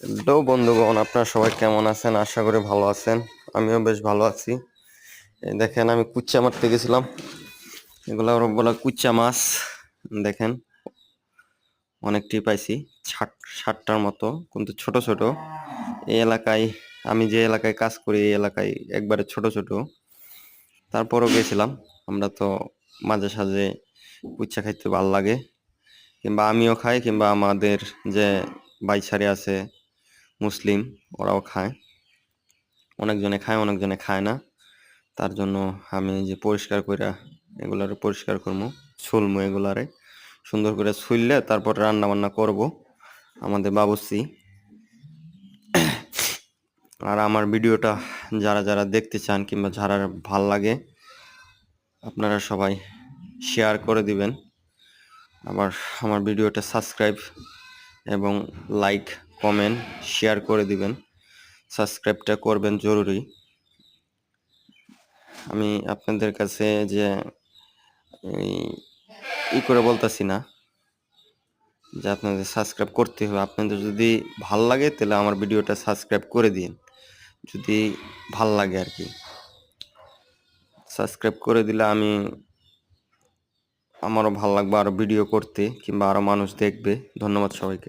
Hello বন্ধুগণ, আপনারা সবাই কেমন আছেন? আশা করি ভালো আছেন। আমিও বেশ ভালো আছি। এই দেখেন, আমি কুচ্চা মারতে গেছিলাম। এগুলা বলা কুচ্চা মাছ। দেখেন, অনেকটি পাইছি, 60টার মতো, কিন্তু ছোট ছোট। এই এলাকায়, আমি যে এলাকায় কাজ করি, এই এলাকায় একবারে ছোট ছোট। তারপরও গেছিলাম। আমরা তো মাঝে সাঝে কুচ্চা খাইতে ভাল লাগে, কিংবা আমিও খাই, কিংবা আমাদের যে বাইছারি আছে মুসলিম, ওরাও খায়। অনেকজনে খায়, অনেকজনে খায় না। তার জন্য আমি যে পরিষ্কার কইরা এগুলারে পরিষ্কার করবো, ছুলমু এগুলারে সুন্দর করে ছুললে তারপর রান্না বান্না করব আমাদের বাবুর্চি। আর আমার ভিডিওটা যারা যারা দেখতে চান কিংবা যারা ভাল লাগে, আপনারা সবাই শেয়ার করে দিবেন। আবার আমার ভিডিওটা সাবস্ক্রাইব এবং লাইক, কমেন্ট, শেয়ার করে দিবেন। সাবস্ক্রাইবটা করবেন জরুরি। আমি আপনাদের কাছে যে করে বলতাছি না যে আপনাদের সাবস্ক্রাইব করতে হবে। আপনাদের যদি ভাল লাগে তাহলে আমার ভিডিওটা সাবস্ক্রাইব করে দিন, যদি ভাল লাগে আর কি। সাবস্ক্রাইব করে দিলে আমারও ভাল লাগবে আরো ভিডিও করতে, কিংবা আরো মানুষ দেখবে। ধন্যবাদ সবাইকে।